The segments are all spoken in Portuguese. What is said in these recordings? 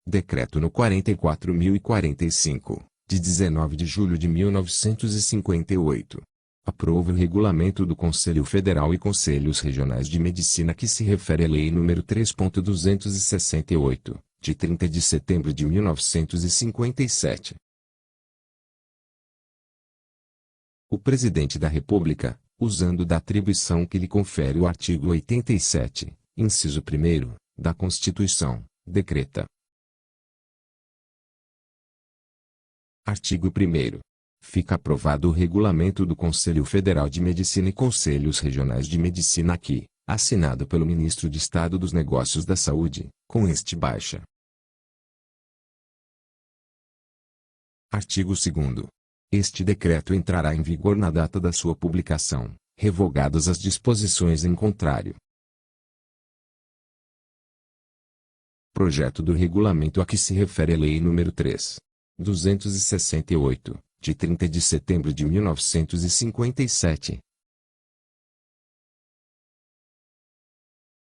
Decreto no 44.045, de 19 de julho de 1958. Aprova o regulamento do Conselho Federal e Conselhos Regionais de Medicina que se refere à Lei nº 3.268, de 30 de setembro de 1957. O Presidente da República, usando da atribuição que lhe confere o artigo 87, inciso 1º, da Constituição, decreta. Artigo 1º. Fica aprovado o regulamento do Conselho Federal de Medicina e Conselhos Regionais de Medicina aqui, assinado pelo Ministro de Estado dos Negócios da Saúde, com este baixa. Artigo 2º. Este decreto entrará em vigor na data da sua publicação, revogadas as disposições em contrário. Projeto do regulamento a que se refere a Lei nº 3.268, de 30 de setembro de 1957.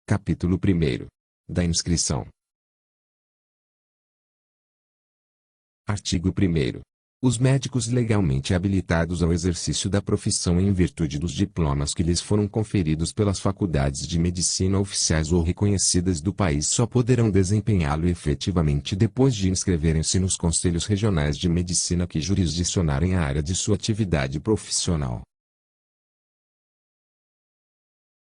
Capítulo 1º. Da inscrição. Artigo 1º. Os médicos legalmente habilitados ao exercício da profissão em virtude dos diplomas que lhes foram conferidos pelas faculdades de medicina oficiais ou reconhecidas do país só poderão desempenhá-lo efetivamente depois de inscreverem-se nos conselhos regionais de medicina que jurisdicionarem a área de sua atividade profissional.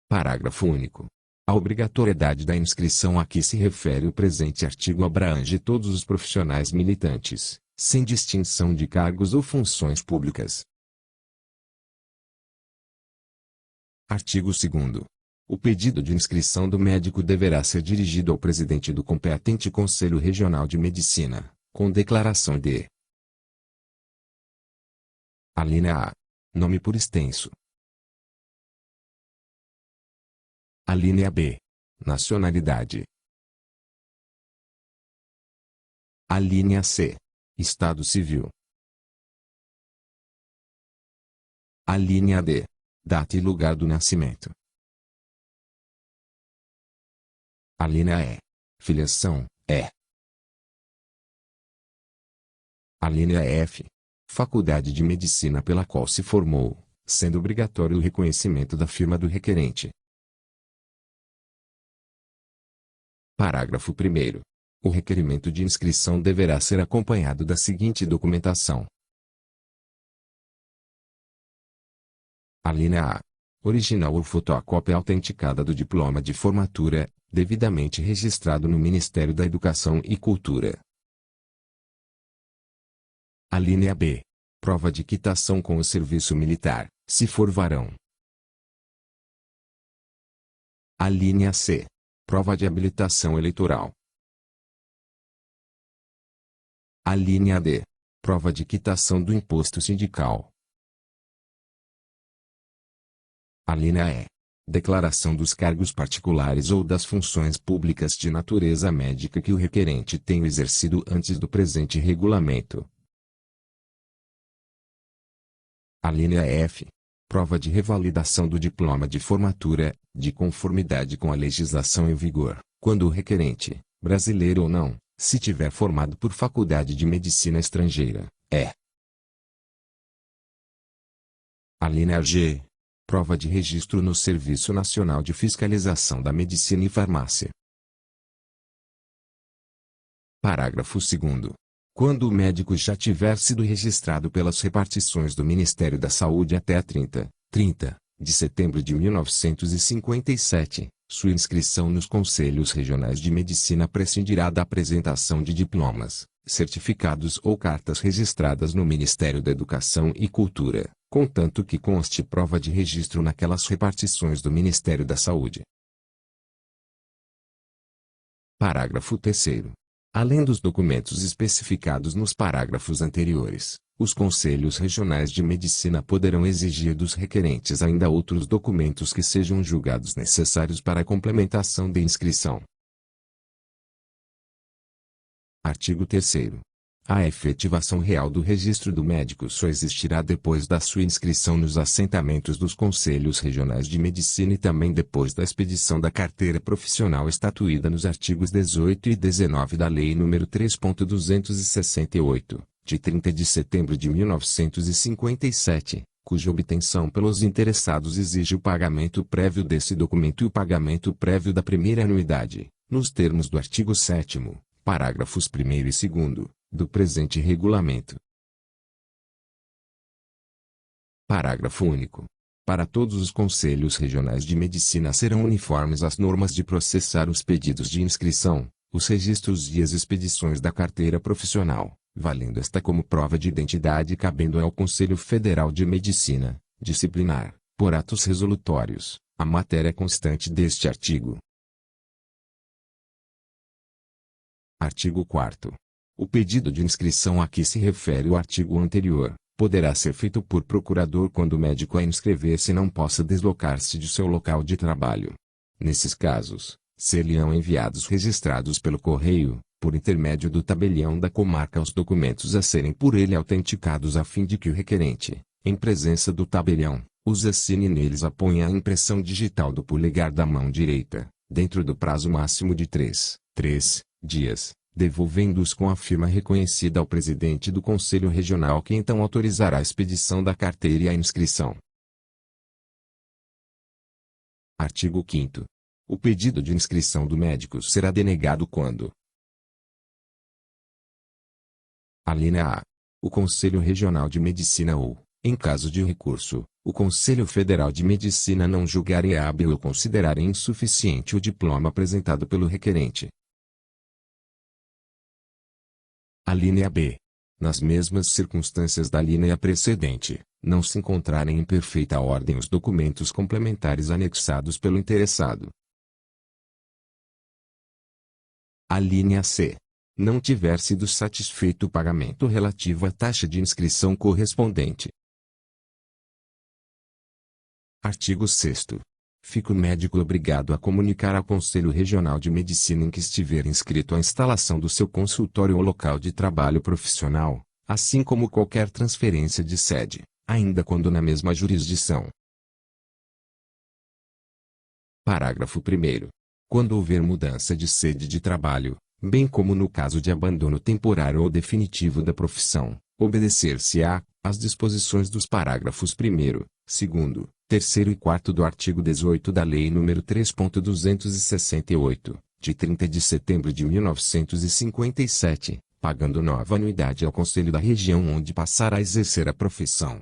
Parágrafo único. A obrigatoriedade da inscrição a que se refere o presente artigo abrange todos os profissionais militantes, sem distinção de cargos ou funções públicas. Artigo 2º. O pedido de inscrição do médico deverá ser dirigido ao presidente do competente Conselho Regional de Medicina, com declaração de: alínea A. Nome por extenso. Alínea B. Nacionalidade. Alínea C. Estado civil. Alínea D. Data e lugar do nascimento. Alínea E. Filiação, é. Alínea F. Faculdade de medicina pela qual se formou, sendo obrigatório o reconhecimento da firma do requerente. Parágrafo 1º. O requerimento de inscrição deverá ser acompanhado da seguinte documentação. Alínea A. Original ou fotocópia autenticada do diploma de formatura, devidamente registrado no Ministério da Educação e Cultura. Alínea B. Prova de quitação com o serviço militar, se for varão. Alínea C. Prova de habilitação eleitoral. Alínea D. Prova de quitação do imposto sindical. Alínea E. Declaração dos cargos particulares ou das funções públicas de natureza médica que o requerente tenha exercido antes do presente regulamento. Alínea F. Prova de revalidação do diploma de formatura, de conformidade com a legislação em vigor, quando o requerente, brasileiro ou não, se tiver formado por faculdade de medicina estrangeira, é. Alínea G. Prova de registro no Serviço Nacional de Fiscalização da Medicina e Farmácia. Parágrafo 2º. Quando o médico já tiver sido registrado pelas repartições do Ministério da Saúde até 30 de setembro de 1957, sua inscrição nos Conselhos Regionais de Medicina prescindirá da apresentação de diplomas, certificados ou cartas registradas no Ministério da Educação e Cultura, contanto que conste prova de registro naquelas repartições do Ministério da Saúde. Parágrafo 3º. Além dos documentos especificados nos parágrafos anteriores, os Conselhos Regionais de Medicina poderão exigir dos requerentes ainda outros documentos que sejam julgados necessários para a complementação da inscrição. Artigo 3º. A efetivação real do registro do médico só existirá depois da sua inscrição nos assentamentos dos Conselhos Regionais de Medicina e também depois da expedição da carteira profissional estatuída nos artigos 18 e 19 da Lei nº 3.268, de 30 de setembro de 1957, cuja obtenção pelos interessados exige o pagamento prévio desse documento e o pagamento prévio da primeira anuidade, nos termos do artigo 7º, parágrafos 1º e 2º, do presente regulamento. Parágrafo único. Para todos os Conselhos Regionais de Medicina serão uniformes as normas de processar os pedidos de inscrição, os registros e as expedições da carteira profissional, valendo esta como prova de identidade e cabendo ao Conselho Federal de Medicina, disciplinar, por atos resolutórios, a matéria constante deste artigo. Artigo 4º. O pedido de inscrição a que se refere o artigo anterior, poderá ser feito por procurador quando o médico a inscrever-se não possa deslocar-se de seu local de trabalho. Nesses casos, ser-lhe-ão enviados registrados pelo correio, por intermédio do tabelião da comarca os documentos a serem por ele autenticados a fim de que o requerente, em presença do tabelião, os assine e neles aponha a impressão digital do polegar da mão direita, dentro do prazo máximo de 3 dias, devolvendo-os com a firma reconhecida ao presidente do Conselho Regional que então autorizará a expedição da carteira e a inscrição. Artigo 5º. O pedido de inscrição do médico será denegado quando: alínea A. O Conselho Regional de Medicina ou, em caso de recurso, o Conselho Federal de Medicina não julgar hábil ou considerar insuficiente o diploma apresentado pelo requerente. Alínea B. Nas mesmas circunstâncias da alínea precedente, não se encontrarem em perfeita ordem os documentos complementares anexados pelo interessado. Alínea C. Não tiver sido satisfeito o pagamento relativo à taxa de inscrição correspondente. Artigo 6º. Fica o médico obrigado a comunicar ao Conselho Regional de Medicina em que estiver inscrito a instalação do seu consultório ou local de trabalho profissional, assim como qualquer transferência de sede, ainda quando na mesma jurisdição. Parágrafo 1º. Quando houver mudança de sede de trabalho, bem como no caso de abandono temporário ou definitivo da profissão, obedecer-se-á às disposições dos parágrafos 1º, 2º, 3º e 4º do artigo 18 da Lei nº 3.268, de 30 de setembro de 1957, pagando nova anuidade ao Conselho da região onde passar a exercer a profissão.